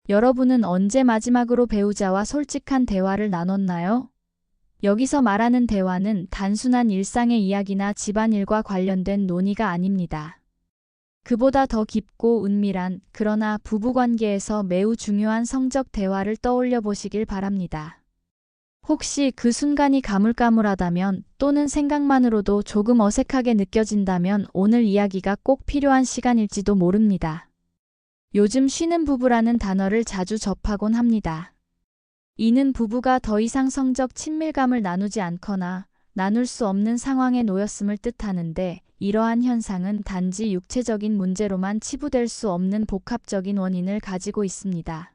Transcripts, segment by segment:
여러분은 언제 마지막으로 배우자와 솔직한 대화를 나눴나요? 여기서 말하는 대화는 단순한 일상의 이야기나 집안일과 관련된 논의가 아닙니다. 그보다 더 깊고 은밀한, 그러나 부부관계에서 매우 중요한 성적 대화를 떠올려 보시길 바랍니다. 혹시 그 순간이 가물가물하다면, 또는 생각만으로도 조금 어색하게 느껴진다면 오늘 이야기가 꼭 필요한 시간일지도 모릅니다. 요즘 쉬는 부부라는 단어를 자주 접하곤 합니다. 이는 부부가 더 이상 성적 친밀감을 나누지 않거나 나눌 수 없는 상황에 놓였음을 뜻하는데, 이러한 현상은 단지 육체적인 문제로만 치부될 수 없는 복합적인 원인을 가지고 있습니다.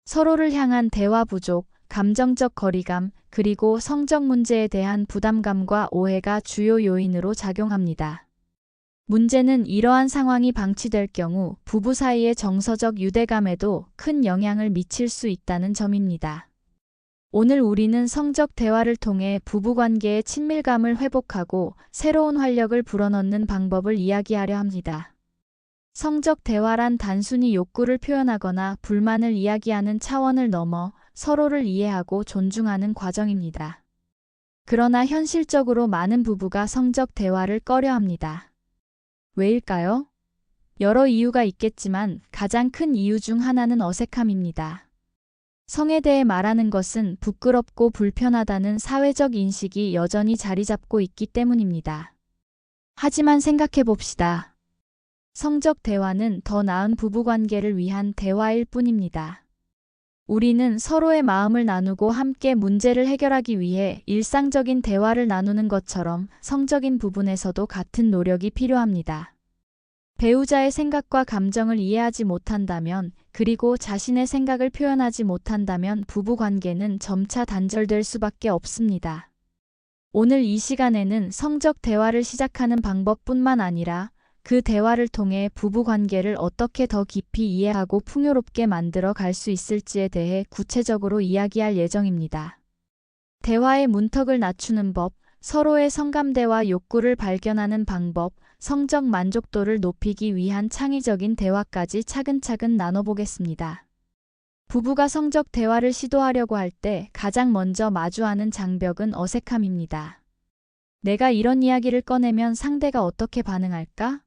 서로를 향한 대화 부족, 감정적 거리감, 그리고 성적 문제에 대한 부담감과 오해가 주요 요인으로 작용합니다. 문제는 이러한 상황이 방치될 경우 부부 사이의 정서적 유대감에도 큰 영향을 미칠 수 있다는 점입니다. 오늘 우리는 성적 대화를 통해 부부관계의 친밀감을 회복하고 새로운 활력을 불어넣는 방법을 이야기하려 합니다. 성적 대화란 단순히 욕구를 표현하거나 불만을 이야기하는 차원을 넘어 서로를 이해하고 존중하는 과정입니다. 그러나 현실적으로 많은 부부가 성적 대화를 꺼려합니다. 왜일까요? 여러 이유가 있겠지만 가장 큰 이유 중 하나는 어색함입니다. 성에 대해 말하는 것은 부끄럽고 불편하다는 사회적 인식이 여전히 자리 잡고 있기 때문입니다. 하지만 생각해 봅시다. 성적 대화는 더 나은 부부관계를 위한 대화일 뿐입니다. 우리는 서로의 마음을 나누고 함께 문제를 해결하기 위해 일상적인 대화를 나누는 것처럼 성적인 부분에서도 같은 노력이 필요합니다. 배우자의 생각과 감정을 이해하지 못한다면, 그리고 자신의 생각을 표현하지 못한다면 부부관계는 점차 단절될 수밖에 없습니다. 오늘 이 시간에는 성적 대화를 시작하는 방법뿐만 아니라 그 대화를 통해 부부관계를 어떻게 더 깊이 이해하고 풍요롭게 만들어 갈 수 있을지에 대해 구체적으로 이야기할 예정입니다. 대화의 문턱을 낮추는 법, 서로의 성감대와 욕구를 발견하는 방법, 성적 만족도를 높이기 위한 창의적인 대화까지 차근차근 나눠보겠습니다. 부부가 성적 대화를 시도하려고 할 때 가장 먼저 마주하는 장벽은 어색함입니다. 내가 이런 이야기를 꺼내면 상대가 어떻게 반응할까?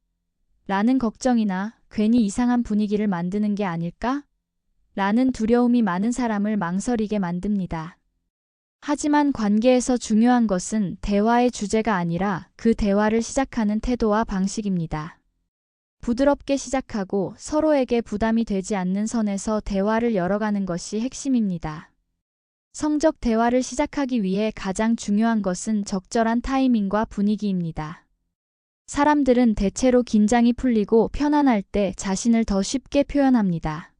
라는 걱정이나 괜히 이상한 분위기를 만드는 게 아닐까? 라는 두려움이 많은 사람을 망설이게 만듭니다. 하지만 관계에서 중요한 것은 대화의 주제가 아니라 그 대화를 시작하는 태도와 방식입니다. 부드럽게 시작하고 서로에게 부담이 되지 않는 선에서 대화를 열어가는 것이 핵심입니다. 성적 대화를 시작하기 위해 가장 중요한 것은 적절한 타이밍과 분위기입니다. 사람들은 대체로 긴장이 풀리고 편안할 때 자신을 더 쉽게 표현합니다.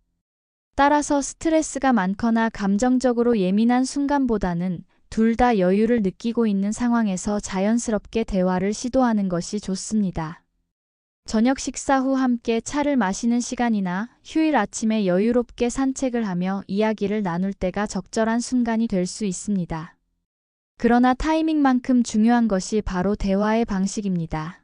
따라서 스트레스가 많거나 감정적으로 예민한 순간보다는 둘 다 여유를 느끼고 있는 상황에서 자연스럽게 대화를 시도하는 것이 좋습니다. 저녁 식사 후 함께 차를 마시는 시간이나 휴일 아침에 여유롭게 산책을 하며 이야기를 나눌 때가 적절한 순간이 될 수 있습니다. 그러나 타이밍만큼 중요한 것이 바로 대화의 방식입니다.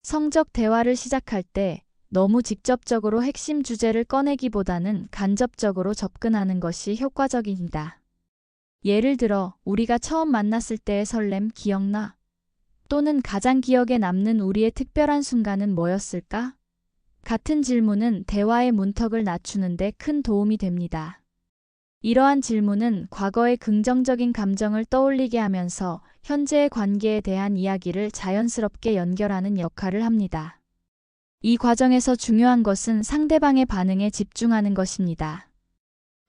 성적 대화를 시작할 때 너무 직접적으로 핵심 주제를 꺼내기보다는 간접적으로 접근하는 것이 효과적입니다. 예를 들어, 우리가 처음 만났을 때의 설렘 기억나? 또는 가장 기억에 남는 우리의 특별한 순간은 뭐였을까? 같은 질문은 대화의 문턱을 낮추는 데 큰 도움이 됩니다. 이러한 질문은 과거의 긍정적인 감정을 떠올리게 하면서 현재의 관계에 대한 이야기를 자연스럽게 연결하는 역할을 합니다. 이 과정에서 중요한 것은 상대방의 반응에 집중하는 것입니다.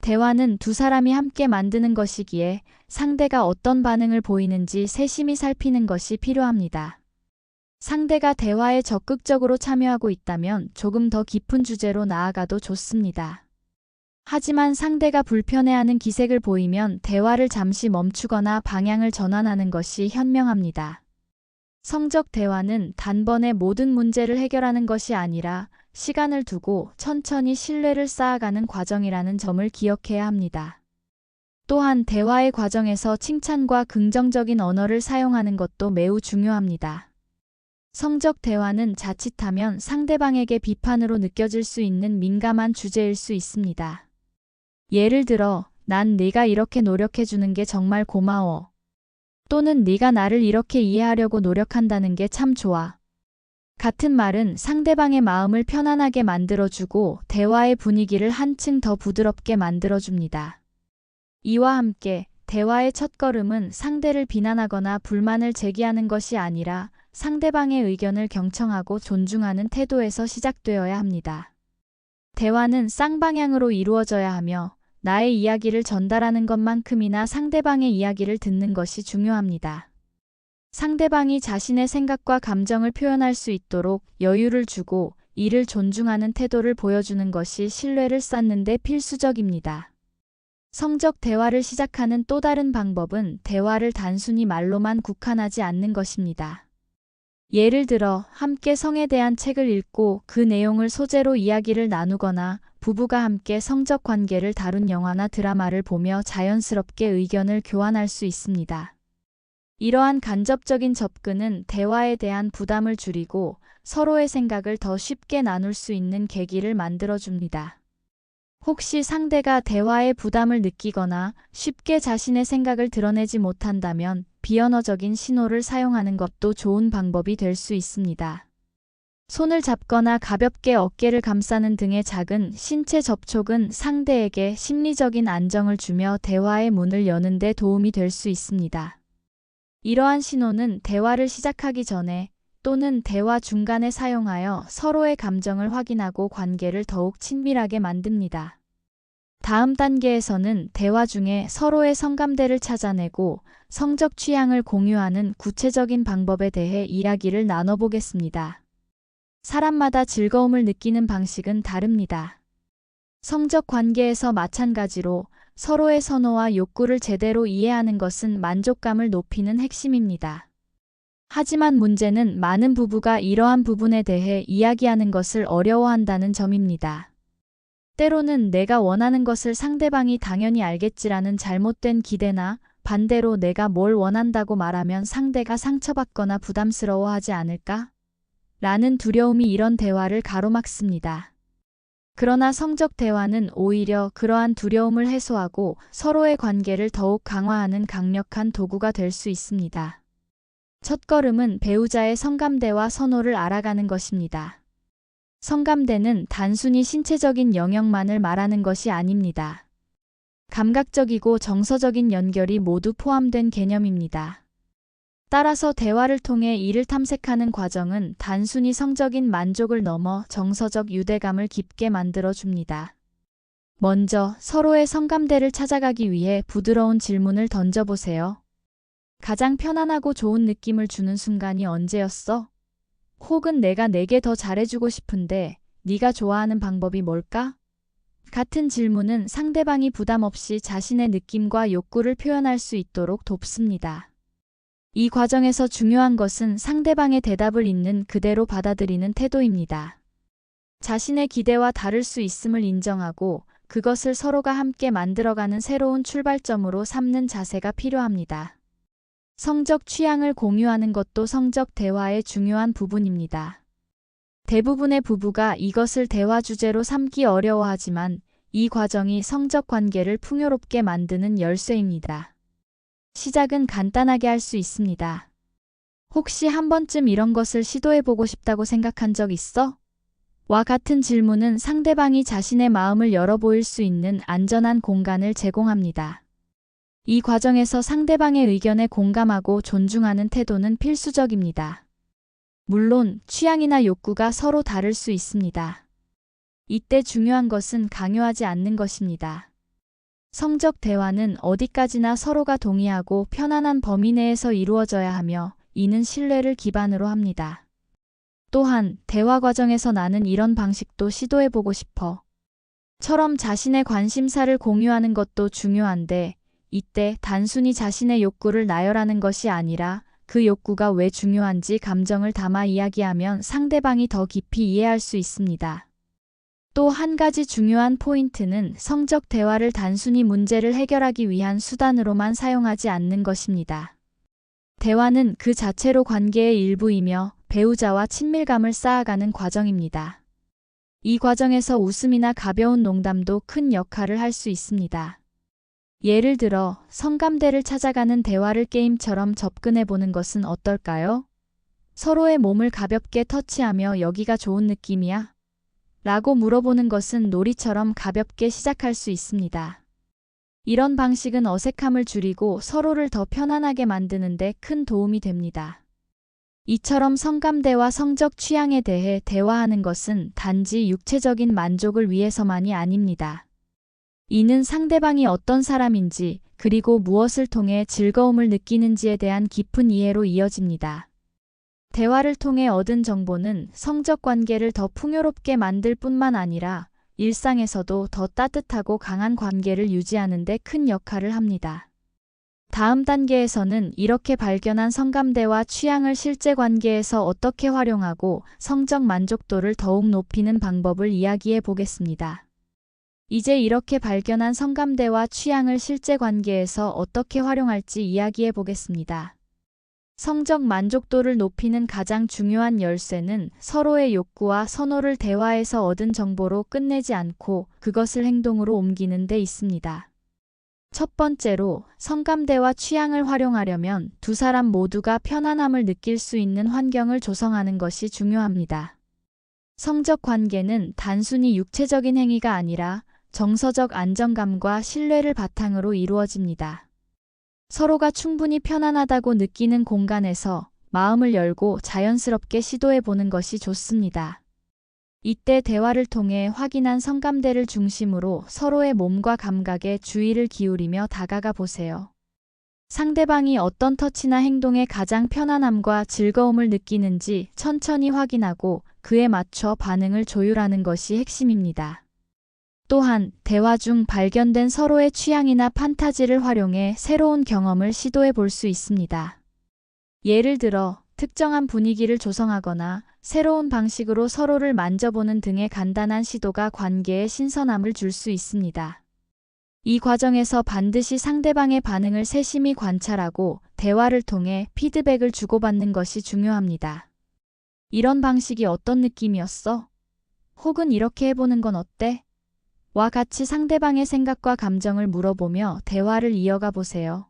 대화는 두 사람이 함께 만드는 것이기에 상대가 어떤 반응을 보이는지 세심히 살피는 것이 필요합니다. 상대가 대화에 적극적으로 참여하고 있다면 조금 더 깊은 주제로 나아가도 좋습니다. 하지만 상대가 불편해하는 기색을 보이면 대화를 잠시 멈추거나 방향을 전환하는 것이 현명합니다. 성적 대화는 단번에 모든 문제를 해결하는 것이 아니라 시간을 두고 천천히 신뢰를 쌓아가는 과정이라는 점을 기억해야 합니다. 또한 대화의 과정에서 칭찬과 긍정적인 언어를 사용하는 것도 매우 중요합니다. 성적 대화는 자칫하면 상대방에게 비판으로 느껴질 수 있는 민감한 주제일 수 있습니다. 예를 들어, 난 네가 이렇게 노력해주는 게 정말 고마워. 또는 네가 나를 이렇게 이해하려고 노력한다는 게 참 좋아. 같은 말은 상대방의 마음을 편안하게 만들어주고 대화의 분위기를 한층 더 부드럽게 만들어줍니다. 이와 함께 대화의 첫걸음은 상대를 비난하거나 불만을 제기하는 것이 아니라 상대방의 의견을 경청하고 존중하는 태도에서 시작되어야 합니다. 대화는 쌍방향으로 이루어져야 하며 나의 이야기를 전달하는 것만큼이나 상대방의 이야기를 듣는 것이 중요합니다. 상대방이 자신의 생각과 감정을 표현할 수 있도록 여유를 주고 이를 존중하는 태도를 보여주는 것이 신뢰를 쌓는 데 필수적입니다. 성적 대화를 시작하는 또 다른 방법은 대화를 단순히 말로만 국한하지 않는 것입니다. 예를 들어 함께 성에 대한 책을 읽고 그 내용을 소재로 이야기를 나누거나 부부가 함께 성적 관계를 다룬 영화나 드라마를 보며 자연스럽게 의견을 교환할 수 있습니다. 이러한 간접적인 접근은 대화에 대한 부담을 줄이고 서로의 생각을 더 쉽게 나눌 수 있는 계기를 만들어줍니다. 혹시 상대가 대화에 부담을 느끼거나 쉽게 자신의 생각을 드러내지 못한다면 비언어적인 신호를 사용하는 것도 좋은 방법이 될 수 있습니다. 손을 잡거나 가볍게 어깨를 감싸는 등의 작은 신체 접촉은 상대에게 심리적인 안정을 주며 대화의 문을 여는 데 도움이 될 수 있습니다. 이러한 신호는 대화를 시작하기 전에 또는 대화 중간에 사용하여 서로의 감정을 확인하고 관계를 더욱 친밀하게 만듭니다. 다음 단계에서는 대화 중에 서로의 성감대를 찾아내고 성적 취향을 공유하는 구체적인 방법에 대해 이야기를 나눠보겠습니다. 사람마다 즐거움을 느끼는 방식은 다릅니다. 성적 관계에서 마찬가지로 서로의 선호와 욕구를 제대로 이해하는 것은 만족감을 높이는 핵심입니다. 하지만 문제는 많은 부부가 이러한 부분에 대해 이야기하는 것을 어려워한다는 점입니다. 때로는 내가 원하는 것을 상대방이 당연히 알겠지라는 잘못된 기대나 반대로 내가 뭘 원한다고 말하면 상대가 상처받거나 부담스러워하지 않을까? 라는 두려움이 이런 대화를 가로막습니다. 그러나 성적 대화는 오히려 그러한 두려움을 해소하고 서로의 관계를 더욱 강화하는 강력한 도구가 될 수 있습니다. 첫걸음은 배우자의 성감대와 선호를 알아가는 것입니다. 성감대는 단순히 신체적인 영역만을 말하는 것이 아닙니다. 감각적이고 정서적인 연결이 모두 포함된 개념입니다. 따라서 대화를 통해 이를 탐색하는 과정은 단순히 성적인 만족을 넘어 정서적 유대감을 깊게 만들어 줍니다. 먼저 서로의 성감대를 찾아가기 위해 부드러운 질문을 던져보세요. 가장 편안하고 좋은 느낌을 주는 순간이 언제였어? 혹은 내가 내게 더 잘해주고 싶은데 네가 좋아하는 방법이 뭘까? 같은 질문은 상대방이 부담 없이 자신의 느낌과 욕구를 표현할 수 있도록 돕습니다. 이 과정에서 중요한 것은 상대방의 대답을 있는 그대로 받아들이는 태도입니다. 자신의 기대와 다를 수 있음을 인정하고 그것을 서로가 함께 만들어가는 새로운 출발점으로 삼는 자세가 필요합니다. 성적 취향을 공유하는 것도 성적 대화의 중요한 부분입니다. 대부분의 부부가 이것을 대화 주제로 삼기 어려워하지만 이 과정이 성적 관계를 풍요롭게 만드는 열쇠입니다. 시작은 간단하게 할 수 있습니다. 혹시 한 번쯤 이런 것을 시도해보고 싶다고 생각한 적 있어? 와 같은 질문은 상대방이 자신의 마음을 열어 보일 수 있는 안전한 공간을 제공합니다. 이 과정에서 상대방의 의견에 공감하고 존중하는 태도는 필수적입니다. 물론 취향이나 욕구가 서로 다를 수 있습니다. 이때 중요한 것은 강요하지 않는 것입니다. 성적 대화는 어디까지나 서로가 동의하고 편안한 범위 내에서 이루어져야 하며 이는 신뢰를 기반으로 합니다. 또한 대화 과정에서 나는 이런 방식도 시도해보고 싶어. 처럼 자신의 관심사를 공유하는 것도 중요한데 이때 단순히 자신의 욕구를 나열하는 것이 아니라 그 욕구가 왜 중요한지 감정을 담아 이야기하면 상대방이 더 깊이 이해할 수 있습니다. 또 한 가지 중요한 포인트는 성적 대화를 단순히 문제를 해결하기 위한 수단으로만 사용하지 않는 것입니다. 대화는 그 자체로 관계의 일부이며 배우자와 친밀감을 쌓아가는 과정입니다. 이 과정에서 웃음이나 가벼운 농담도 큰 역할을 할 수 있습니다. 예를 들어 성감대를 찾아가는 대화를 게임처럼 접근해 보는 것은 어떨까요? 서로의 몸을 가볍게 터치하며 여기가 좋은 느낌이야? 라고 물어보는 것은 놀이처럼 가볍게 시작할 수 있습니다. 이런 방식은 어색함을 줄이고 서로를 더 편안하게 만드는 데 큰 도움이 됩니다. 이처럼 성감대와 성적 취향에 대해 대화하는 것은 단지 육체적인 만족을 위해서만이 아닙니다. 이는 상대방이 어떤 사람인지, 그리고 무엇을 통해 즐거움을 느끼는지에 대한 깊은 이해로 이어집니다. 대화를 통해 얻은 정보는 성적 관계를 더 풍요롭게 만들 뿐만 아니라 일상에서도 더 따뜻하고 강한 관계를 유지하는 데 큰 역할을 합니다. 다음 단계에서는 이렇게 발견한 성감대와 취향을 실제 관계에서 어떻게 활용하고 성적 만족도를 더욱 높이는 방법을 이야기해 보겠습니다. 이제 이렇게 발견한 성감대와 취향을 실제 관계에서 어떻게 활용할지 이야기해 보겠습니다. 성적 만족도를 높이는 가장 중요한 열쇠는 서로의 욕구와 선호를 대화에서 얻은 정보로 끝내지 않고 그것을 행동으로 옮기는 데 있습니다. 첫 번째로, 성감대와 취향을 활용하려면 두 사람 모두가 편안함을 느낄 수 있는 환경을 조성하는 것이 중요합니다. 성적 관계는 단순히 육체적인 행위가 아니라 정서적 안정감과 신뢰를 바탕으로 이루어집니다. 서로가 충분히 편안하다고 느끼는 공간에서 마음을 열고 자연스럽게 시도해 보는 것이 좋습니다. 이때 대화를 통해 확인한 성감대를 중심으로 서로의 몸과 감각에 주의를 기울이며 다가가 보세요. 상대방이 어떤 터치나 행동에 가장 편안함과 즐거움을 느끼는지 천천히 확인하고 그에 맞춰 반응을 조율하는 것이 핵심입니다. 또한 대화 중 발견된 서로의 취향이나 판타지를 활용해 새로운 경험을 시도해 볼 수 있습니다. 예를 들어 특정한 분위기를 조성하거나 새로운 방식으로 서로를 만져보는 등의 간단한 시도가 관계에 신선함을 줄 수 있습니다. 이 과정에서 반드시 상대방의 반응을 세심히 관찰하고 대화를 통해 피드백을 주고받는 것이 중요합니다. 이런 방식이 어떤 느낌이었어? 혹은 이렇게 해보는 건 어때? 와 같이 상대방의 생각과 감정을 물어보며 대화를 이어가 보세요.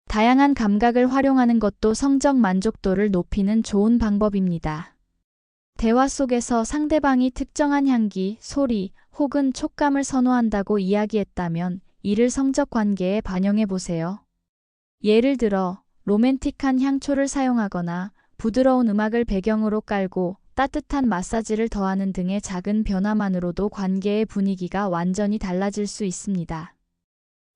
다양한 감각을 활용하는 것도 성적 만족도를 높이는 좋은 방법입니다. 대화 속에서 상대방이 특정한 향기, 소리 혹은 촉감을 선호한다고 이야기했다면 이를 성적 관계에 반영해 보세요. 예를 들어 로맨틱한 향초를 사용하거나 부드러운 음악을 배경으로 깔고 따뜻한 마사지를 더하는 등의 작은 변화만으로도 관계의 분위기가 완전히 달라질 수 있습니다.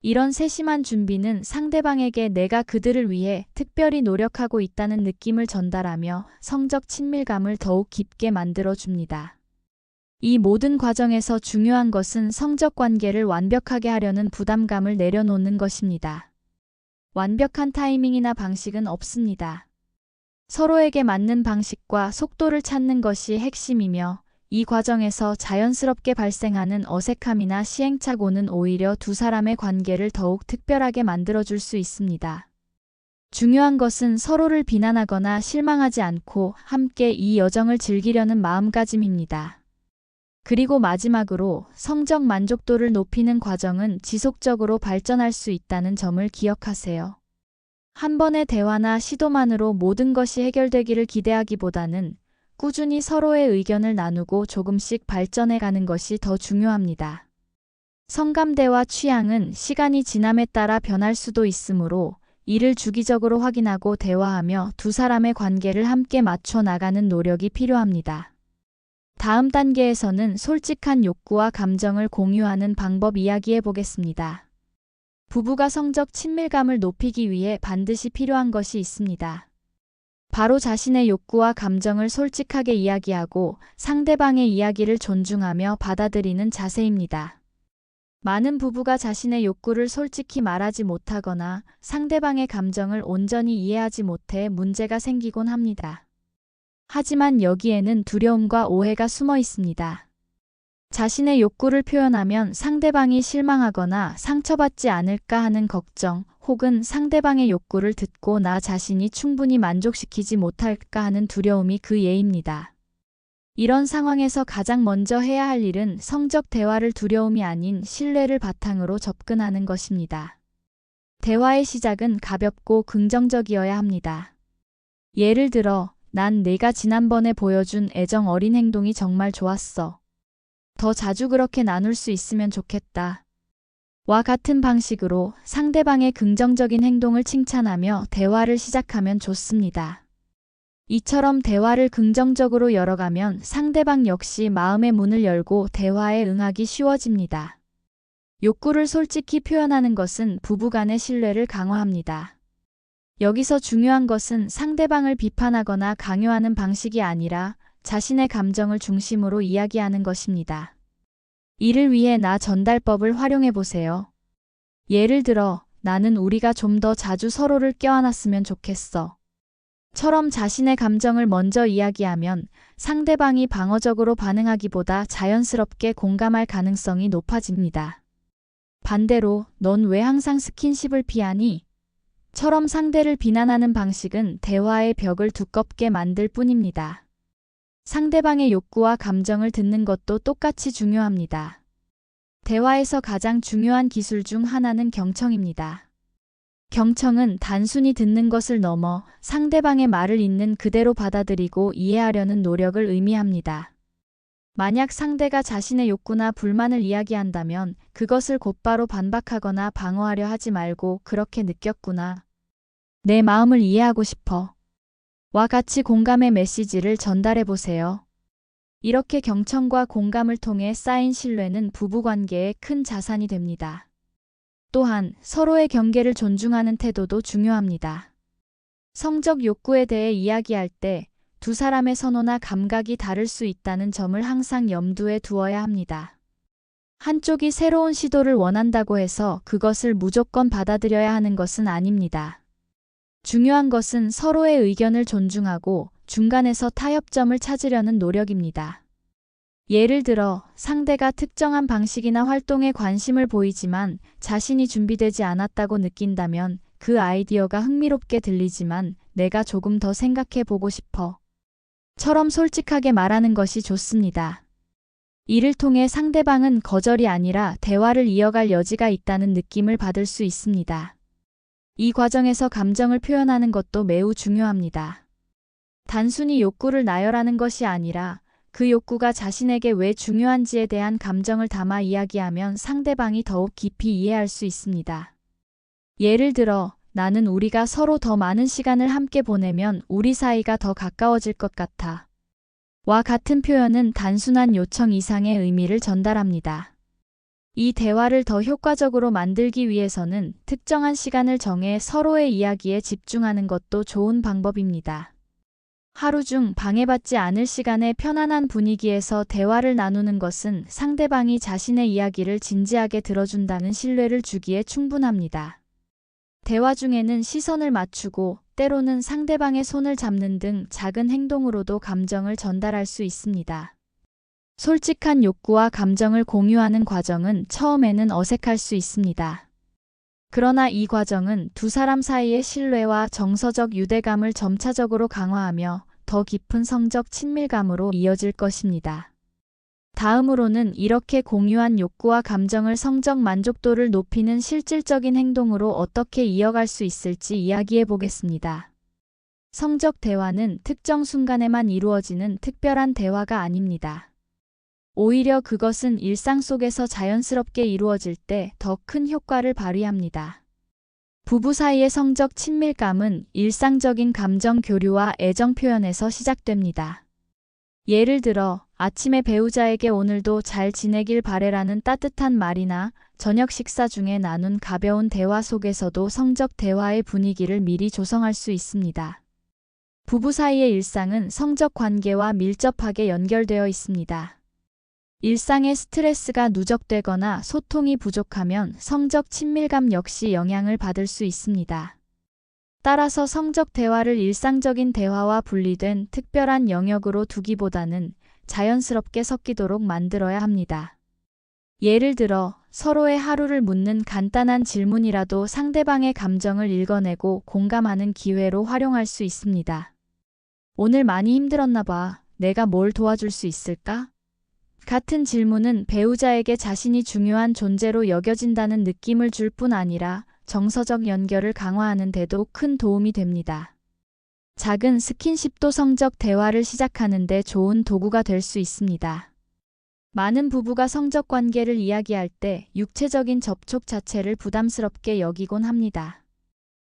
이런 세심한 준비는 상대방에게 내가 그들을 위해 특별히 노력하고 있다는 느낌을 전달하며 성적 친밀감을 더욱 깊게 만들어줍니다. 이 모든 과정에서 중요한 것은 성적 관계를 완벽하게 하려는 부담감을 내려놓는 것입니다. 완벽한 타이밍이나 방식은 없습니다. 서로에게 맞는 방식과 속도를 찾는 것이 핵심이며 이 과정에서 자연스럽게 발생하는 어색함이나 시행착오는 오히려 두 사람의 관계를 더욱 특별하게 만들어줄 수 있습니다. 중요한 것은 서로를 비난하거나 실망하지 않고 함께 이 여정을 즐기려는 마음가짐입니다. 그리고 마지막으로 성적 만족도를 높이는 과정은 지속적으로 발전할 수 있다는 점을 기억하세요. 한 번의 대화나 시도만으로 모든 것이 해결되기를 기대하기보다는 꾸준히 서로의 의견을 나누고 조금씩 발전해 가는 것이 더 중요합니다. 성감대와 취향은 시간이 지남에 따라 변할 수도 있으므로 이를 주기적으로 확인하고 대화하며 두 사람의 관계를 함께 맞춰 나가는 노력이 필요합니다. 다음 단계에서는 솔직한 욕구와 감정을 공유하는 방법 이야기해 보겠습니다. 부부가 성적 친밀감을 높이기 위해 반드시 필요한 것이 있습니다. 바로 자신의 욕구와 감정을 솔직하게 이야기하고 상대방의 이야기를 존중하며 받아들이는 자세입니다. 많은 부부가 자신의 욕구를 솔직히 말하지 못하거나 상대방의 감정을 온전히 이해하지 못해 문제가 생기곤 합니다. 하지만 여기에는 두려움과 오해가 숨어 있습니다. 자신의 욕구를 표현하면 상대방이 실망하거나 상처받지 않을까 하는 걱정, 혹은 상대방의 욕구를 듣고 나 자신이 충분히 만족시키지 못할까 하는 두려움이 그 예입니다. 이런 상황에서 가장 먼저 해야 할 일은 성적 대화를 두려움이 아닌 신뢰를 바탕으로 접근하는 것입니다. 대화의 시작은 가볍고 긍정적이어야 합니다. 예를 들어, 난 내가 지난번에 보여준 애정 어린 행동이 정말 좋았어. 더 자주 그렇게 나눌 수 있으면 좋겠다. 와 같은 방식으로 상대방의 긍정적인 행동을 칭찬하며 대화를 시작하면 좋습니다. 이처럼 대화를 긍정적으로 열어가면 상대방 역시 마음의 문을 열고 대화에 응하기 쉬워집니다. 욕구를 솔직히 표현하는 것은 부부간의 신뢰를 강화합니다. 여기서 중요한 것은 상대방을 비판하거나 강요하는 방식이 아니라 자신의 감정을 중심으로 이야기하는 것입니다. 이를 위해 나 전달법을 활용해 보세요. 예를 들어, 나는 우리가 좀 더 자주 서로를 껴안았으면 좋겠어. 처럼 자신의 감정을 먼저 이야기하면 상대방이 방어적으로 반응하기보다 자연스럽게 공감할 가능성이 높아집니다. 반대로, 넌 왜 항상 스킨십을 피하니? 처럼 상대를 비난하는 방식은 대화의 벽을 두껍게 만들 뿐입니다. 상대방의 욕구와 감정을 듣는 것도 똑같이 중요합니다. 대화에서 가장 중요한 기술 중 하나는 경청입니다. 경청은 단순히 듣는 것을 넘어 상대방의 말을 있는 그대로 받아들이고 이해하려는 노력을 의미합니다. 만약 상대가 자신의 욕구나 불만을 이야기한다면 그것을 곧바로 반박하거나 방어하려 하지 말고 그렇게 느꼈구나. 내 마음을 이해하고 싶어. 와 같이 공감의 메시지를 전달해 보세요. 이렇게 경청과 공감을 통해 쌓인 신뢰는 부부관계의 큰 자산이 됩니다. 또한 서로의 경계를 존중하는 태도도 중요합니다. 성적 욕구에 대해 이야기할 때 두 사람의 선호나 감각이 다를 수 있다는 점을 항상 염두에 두어야 합니다. 한쪽이 새로운 시도를 원한다고 해서 그것을 무조건 받아들여야 하는 것은 아닙니다. 중요한 것은 서로의 의견을 존중하고 중간에서 타협점을 찾으려는 노력입니다. 예를 들어 상대가 특정한 방식이나 활동에 관심을 보이지만 자신이 준비되지 않았다고 느낀다면 그 아이디어가 흥미롭게 들리지만 내가 조금 더 생각해 보고 싶어. 처럼 솔직하게 말하는 것이 좋습니다. 이를 통해 상대방은 거절이 아니라 대화를 이어갈 여지가 있다는 느낌을 받을 수 있습니다. 이 과정에서 감정을 표현하는 것도 매우 중요합니다. 단순히 욕구를 나열하는 것이 아니라 그 욕구가 자신에게 왜 중요한지에 대한 감정을 담아 이야기하면 상대방이 더욱 깊이 이해할 수 있습니다. 예를 들어, 나는 우리가 서로 더 많은 시간을 함께 보내면 우리 사이가 더 가까워질 것 같아. 와 같은 표현은 단순한 요청 이상의 의미를 전달합니다. 이 대화를 더 효과적으로 만들기 위해서는 특정한 시간을 정해 서로의 이야기에 집중하는 것도 좋은 방법입니다. 하루 중 방해받지 않을 시간에 편안한 분위기에서 대화를 나누는 것은 상대방이 자신의 이야기를 진지하게 들어준다는 신뢰를 주기에 충분합니다. 대화 중에는 시선을 맞추고 때로는 상대방의 손을 잡는 등 작은 행동으로도 감정을 전달할 수 있습니다. 솔직한 욕구와 감정을 공유하는 과정은 처음에는 어색할 수 있습니다. 그러나 이 과정은 두 사람 사이의 신뢰와 정서적 유대감을 점차적으로 강화하며 더 깊은 성적 친밀감으로 이어질 것입니다. 다음으로는 이렇게 공유한 욕구와 감정을 성적 만족도를 높이는 실질적인 행동으로 어떻게 이어갈 수 있을지 이야기해 보겠습니다. 성적 대화는 특정 순간에만 이루어지는 특별한 대화가 아닙니다. 오히려 그것은 일상 속에서 자연스럽게 이루어질 때 더 큰 효과를 발휘합니다. 부부 사이의 성적 친밀감은 일상적인 감정 교류와 애정 표현에서 시작됩니다. 예를 들어, 아침에 배우자에게 오늘도 잘 지내길 바래라는 따뜻한 말이나 저녁 식사 중에 나눈 가벼운 대화 속에서도 성적 대화의 분위기를 미리 조성할 수 있습니다. 부부 사이의 일상은 성적 관계와 밀접하게 연결되어 있습니다. 일상의 스트레스가 누적되거나 소통이 부족하면 성적 친밀감 역시 영향을 받을 수 있습니다. 따라서 성적 대화를 일상적인 대화와 분리된 특별한 영역으로 두기보다는 자연스럽게 섞이도록 만들어야 합니다. 예를 들어 서로의 하루를 묻는 간단한 질문이라도 상대방의 감정을 읽어내고 공감하는 기회로 활용할 수 있습니다. 오늘 많이 힘들었나 봐. 내가 뭘 도와줄 수 있을까? 같은 질문은 배우자에게 자신이 중요한 존재로 여겨진다는 느낌을 줄 뿐 아니라 정서적 연결을 강화하는 데도 큰 도움이 됩니다. 작은 스킨십도 성적 대화를 시작하는 데 좋은 도구가 될 수 있습니다. 많은 부부가 성적 관계를 이야기할 때 육체적인 접촉 자체를 부담스럽게 여기곤 합니다.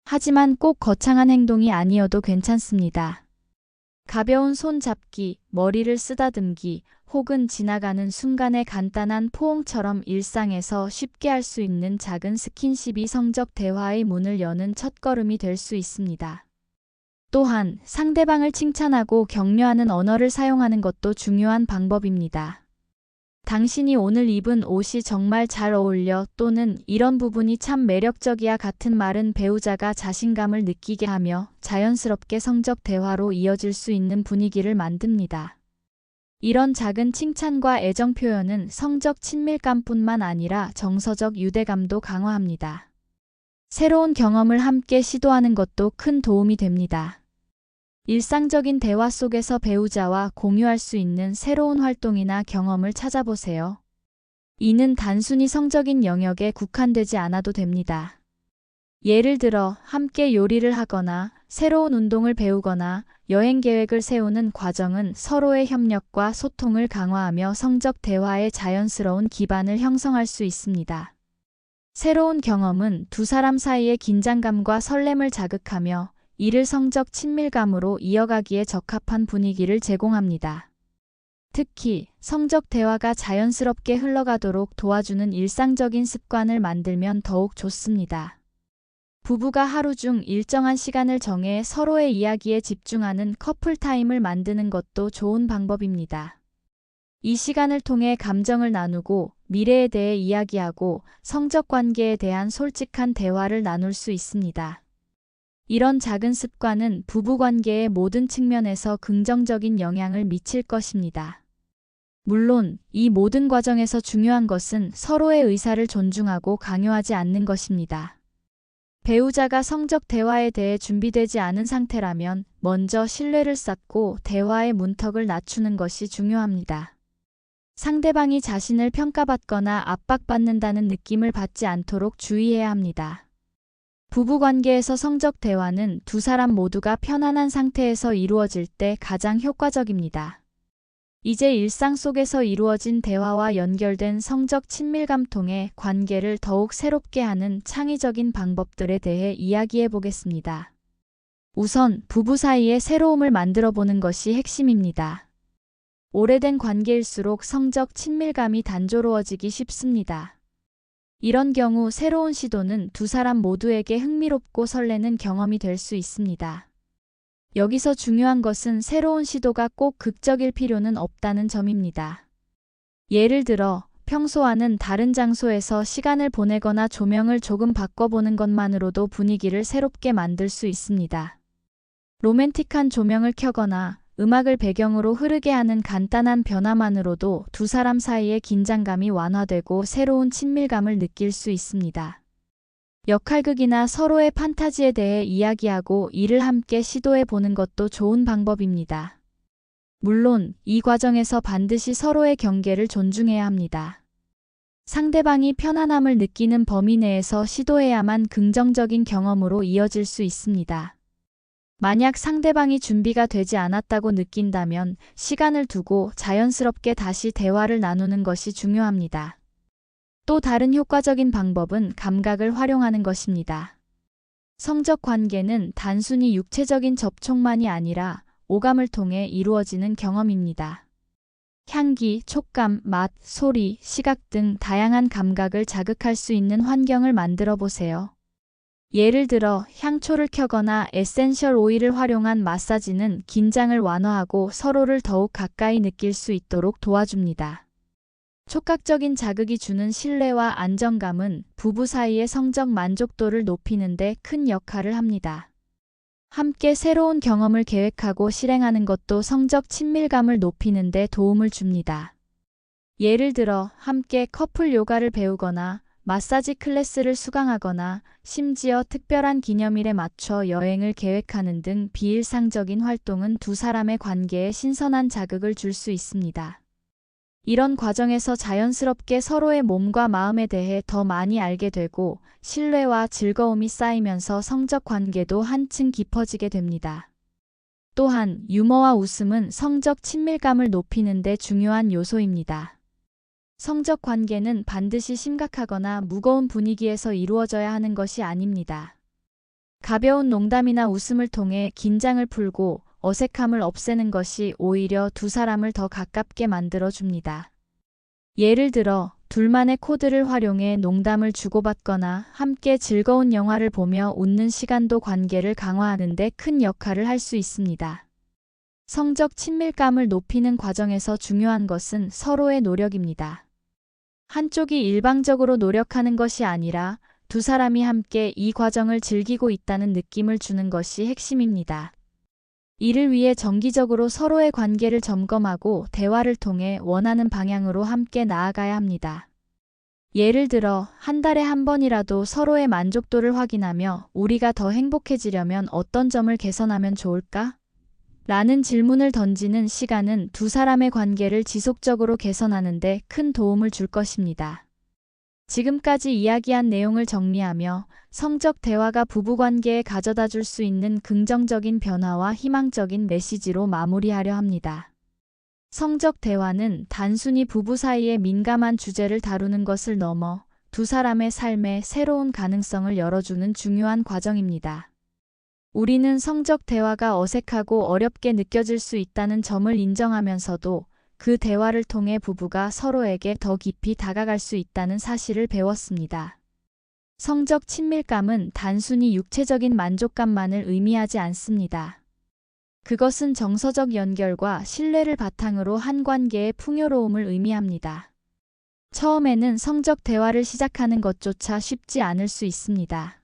하지만 꼭 거창한 행동이 아니어도 괜찮습니다. 가벼운 손 잡기, 머리를 쓰다듬기, 혹은 지나가는 순간의 간단한 포옹처럼 일상에서 쉽게 할 수 있는 작은 스킨십이 성적 대화의 문을 여는 첫걸음이 될 수 있습니다. 또한 상대방을 칭찬하고 격려하는 언어를 사용하는 것도 중요한 방법입니다. 당신이 오늘 입은 옷이 정말 잘 어울려 또는 이런 부분이 참 매력적이야 같은 말은 배우자가 자신감을 느끼게 하며 자연스럽게 성적 대화로 이어질 수 있는 분위기를 만듭니다. 이런 작은 칭찬과 애정 표현은 성적 친밀감뿐만 아니라 정서적 유대감도 강화합니다. 새로운 경험을 함께 시도하는 것도 큰 도움이 됩니다. 일상적인 대화 속에서 배우자와 공유할 수 있는 새로운 활동이나 경험을 찾아보세요. 이는 단순히 성적인 영역에 국한되지 않아도 됩니다. 예를 들어 함께 요리를 하거나 새로운 운동을 배우거나 여행 계획을 세우는 과정은 서로의 협력과 소통을 강화하며 성적 대화의 자연스러운 기반을 형성할 수 있습니다. 새로운 경험은 두 사람 사이의 긴장감과 설렘을 자극하며 이를 성적 친밀감으로 이어가기에 적합한 분위기를 제공합니다. 특히 성적 대화가 자연스럽게 흘러가도록 도와주는 일상적인 습관을 만들면 더욱 좋습니다. 부부가 하루 중 일정한 시간을 정해 서로의 이야기에 집중하는 커플 타임을 만드는 것도 좋은 방법입니다. 이 시간을 통해 감정을 나누고 미래에 대해 이야기하고 성적 관계에 대한 솔직한 대화를 나눌 수 있습니다. 이런 작은 습관은 부부관계의 모든 측면에서 긍정적인 영향을 미칠 것입니다. 물론 이 모든 과정에서 중요한 것은 서로의 의사를 존중하고 강요하지 않는 것입니다. 배우자가 성적 대화에 대해 준비되지 않은 상태라면 먼저 신뢰를 쌓고 대화의 문턱을 낮추는 것이 중요합니다. 상대방이 자신을 평가받거나 압박받는다는 느낌을 받지 않도록 주의해야 합니다. 부부관계에서 성적 대화는 두 사람 모두가 편안한 상태에서 이루어질 때 가장 효과적입니다. 이제 일상 속에서 이루어진 대화와 연결된 성적 친밀감 통해 관계를 더욱 새롭게 하는 창의적인 방법들에 대해 이야기해 보겠습니다. 우선 부부 사이에 새로움을 만들어 보는 것이 핵심입니다. 오래된 관계일수록 성적 친밀감이 단조로워지기 쉽습니다. 이런 경우 새로운 시도는 두 사람 모두에게 흥미롭고 설레는 경험이 될 수 있습니다. 여기서 중요한 것은 새로운 시도가 꼭 극적일 필요는 없다는 점입니다. 예를 들어 평소와는 다른 장소에서 시간을 보내거나 조명을 조금 바꿔보는 것만으로도 분위기를 새롭게 만들 수 있습니다. 로맨틱한 조명을 켜거나 음악을 배경으로 흐르게 하는 간단한 변화만으로도 두 사람 사이의 긴장감이 완화되고 새로운 친밀감을 느낄 수 있습니다. 역할극이나 서로의 판타지에 대해 이야기하고 이를 함께 시도해 보는 것도 좋은 방법입니다. 물론 이 과정에서 반드시 서로의 경계를 존중해야 합니다. 상대방이 편안함을 느끼는 범위 내에서 시도해야만 긍정적인 경험으로 이어질 수 있습니다. 만약 상대방이 준비가 되지 않았다고 느낀다면 시간을 두고 자연스럽게 다시 대화를 나누는 것이 중요합니다. 또 다른 효과적인 방법은 감각을 활용하는 것입니다. 성적 관계는 단순히 육체적인 접촉만이 아니라 오감을 통해 이루어지는 경험입니다. 향기, 촉감, 맛, 소리, 시각 등 다양한 감각을 자극할 수 있는 환경을 만들어 보세요. 예를 들어 향초를 켜거나 에센셜 오일을 활용한 마사지는 긴장을 완화하고 서로를 더욱 가까이 느낄 수 있도록 도와줍니다. 촉각적인 자극이 주는 신뢰와 안정감은 부부 사이의 성적 만족도를 높이는 데 큰 역할을 합니다. 함께 새로운 경험을 계획하고 실행하는 것도 성적 친밀감을 높이는 데 도움을 줍니다. 예를 들어 함께 커플 요가를 배우거나 마사지 클래스를 수강하거나 심지어 특별한 기념일에 맞춰 여행을 계획하는 등 비일상적인 활동은 두 사람의 관계에 신선한 자극을 줄 수 있습니다. 이런 과정에서 자연스럽게 서로의 몸과 마음에 대해 더 많이 알게 되고 신뢰와 즐거움이 쌓이면서 성적 관계도 한층 깊어지게 됩니다. 또한 유머와 웃음은 성적 친밀감을 높이는 데 중요한 요소입니다. 성적 관계는 반드시 심각하거나 무거운 분위기에서 이루어져야 하는 것이 아닙니다. 가벼운 농담이나 웃음을 통해 긴장을 풀고 어색함을 없애는 것이 오히려 두 사람을 더 가깝게 만들어 줍니다. 예를 들어, 둘만의 코드를 활용해 농담을 주고받거나 함께 즐거운 영화를 보며 웃는 시간도 관계를 강화하는 데 큰 역할을 할 수 있습니다. 성적 친밀감을 높이는 과정에서 중요한 것은 서로의 노력입니다. 한쪽이 일방적으로 노력하는 것이 아니라 두 사람이 함께 이 과정을 즐기고 있다는 느낌을 주는 것이 핵심입니다. 이를 위해 정기적으로 서로의 관계를 점검하고 대화를 통해 원하는 방향으로 함께 나아가야 합니다. 예를 들어, 한 달에 한 번이라도 서로의 만족도를 확인하며 우리가 더 행복해지려면 어떤 점을 개선하면 좋을까? 라는 질문을 던지는 시간은 두 사람의 관계를 지속적으로 개선하는 데 큰 도움을 줄 것입니다. 지금까지 이야기한 내용을 정리하며 성적 대화가 부부관계에 가져다 줄 수 있는 긍정적인 변화와 희망적인 메시지로 마무리하려 합니다. 성적 대화는 단순히 부부 사이의 민감한 주제를 다루는 것을 넘어 두 사람의 삶에 새로운 가능성을 열어주는 중요한 과정입니다. 우리는 성적 대화가 어색하고 어렵게 느껴질 수 있다는 점을 인정하면서도 그 대화를 통해 부부가 서로에게 더 깊이 다가갈 수 있다는 사실을 배웠습니다. 성적 친밀감은 단순히 육체적인 만족감만을 의미하지 않습니다. 그것은 정서적 연결과 신뢰를 바탕으로 한 관계의 풍요로움을 의미합니다. 처음에는 성적 대화를 시작하는 것조차 쉽지 않을 수 있습니다.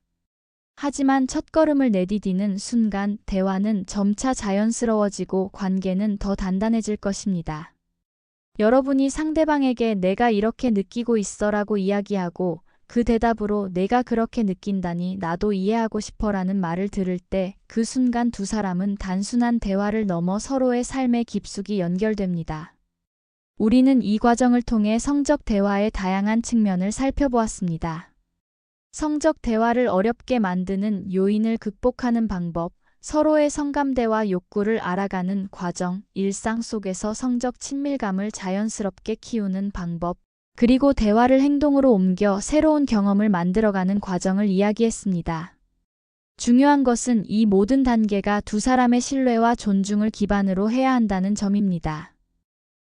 하지만 첫걸음을 내디디는 순간 대화는 점차 자연스러워지고 관계는 더 단단해질 것입니다. 여러분이 상대방에게 내가 이렇게 느끼고 있어라고 이야기하고 그 대답으로 내가 그렇게 느낀다니 나도 이해하고 싶어라는 말을 들을 때 그 순간 두 사람은 단순한 대화를 넘어 서로의 삶에 깊숙이 연결됩니다. 우리는 이 과정을 통해 성적 대화의 다양한 측면을 살펴보았습니다. 성적 대화를 어렵게 만드는 요인을 극복하는 방법, 서로의 성감대와 욕구를 알아가는 과정, 일상 속에서 성적 친밀감을 자연스럽게 키우는 방법, 그리고 대화를 행동으로 옮겨 새로운 경험을 만들어가는 과정을 이야기했습니다. 중요한 것은 이 모든 단계가 두 사람의 신뢰와 존중을 기반으로 해야 한다는 점입니다.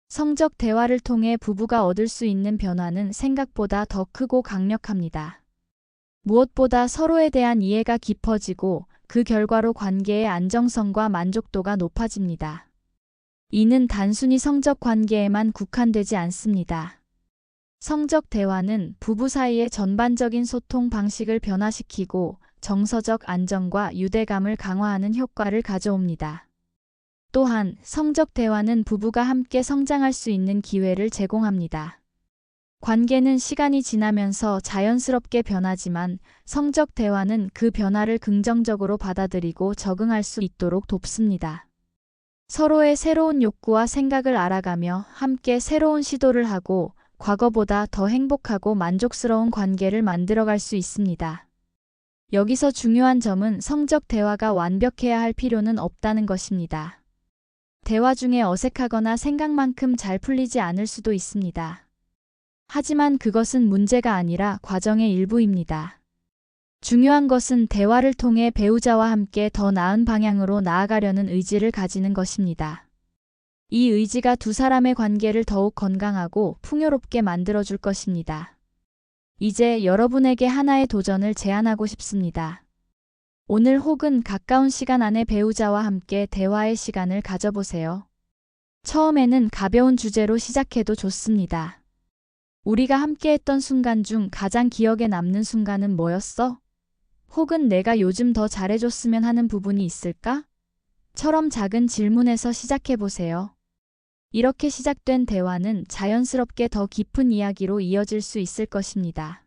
성적 대화를 통해 부부가 얻을 수 있는 변화는 생각보다 더 크고 강력합니다. 무엇보다 서로에 대한 이해가 깊어지고 그 결과로 관계의 안정성과 만족도가 높아집니다. 이는 단순히 성적 관계에만 국한되지 않습니다. 성적 대화는 부부 사이의 전반적인 소통 방식을 변화시키고 정서적 안정과 유대감을 강화하는 효과를 가져옵니다. 또한 성적 대화는 부부가 함께 성장할 수 있는 기회를 제공합니다. 관계는 시간이 지나면서 자연스럽게 변하지만 성적 대화는 그 변화를 긍정적으로 받아들이고 적응할 수 있도록 돕습니다. 서로의 새로운 욕구와 생각을 알아가며 함께 새로운 시도를 하고 과거보다 더 행복하고 만족스러운 관계를 만들어갈 수 있습니다. 여기서 중요한 점은 성적 대화가 완벽해야 할 필요는 없다는 것입니다. 대화 중에 어색하거나 생각만큼 잘 풀리지 않을 수도 있습니다. 하지만 그것은 문제가 아니라 과정의 일부입니다. 중요한 것은 대화를 통해 배우자와 함께 더 나은 방향으로 나아가려는 의지를 가지는 것입니다. 이 의지가 두 사람의 관계를 더욱 건강하고 풍요롭게 만들어줄 것입니다. 이제 여러분에게 하나의 도전을 제안하고 싶습니다. 오늘 혹은 가까운 시간 안에 배우자와 함께 대화의 시간을 가져보세요. 처음에는 가벼운 주제로 시작해도 좋습니다. 우리가 함께했던 순간 중 가장 기억에 남는 순간은 뭐였어? 혹은 내가 요즘 더 잘해줬으면 하는 부분이 있을까? 처럼 작은 질문에서 시작해보세요. 이렇게 시작된 대화는 자연스럽게 더 깊은 이야기로 이어질 수 있을 것입니다.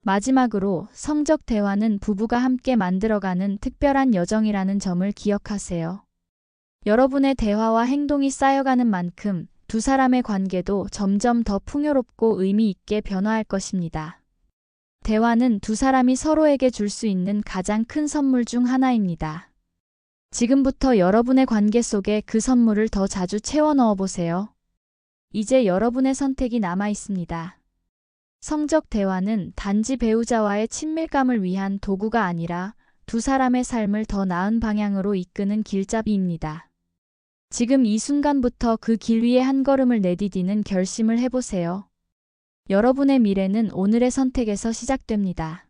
마지막으로 성적 대화는 부부가 함께 만들어가는 특별한 여정이라는 점을 기억하세요. 여러분의 대화와 행동이 쌓여가는 만큼 두 사람의 관계도 점점 더 풍요롭고 의미 있게 변화할 것입니다. 대화는 두 사람이 서로에게 줄 수 있는 가장 큰 선물 중 하나입니다. 지금부터 여러분의 관계 속에 그 선물을 더 자주 채워 넣어 보세요. 이제 여러분의 선택이 남아 있습니다. 성적 대화는 단지 배우자와의 친밀감을 위한 도구가 아니라 두 사람의 삶을 더 나은 방향으로 이끄는 길잡이입니다. 지금 이 순간부터 그 길 위에 한 걸음을 내디디는 결심을 해보세요. 여러분의 미래는 오늘의 선택에서 시작됩니다.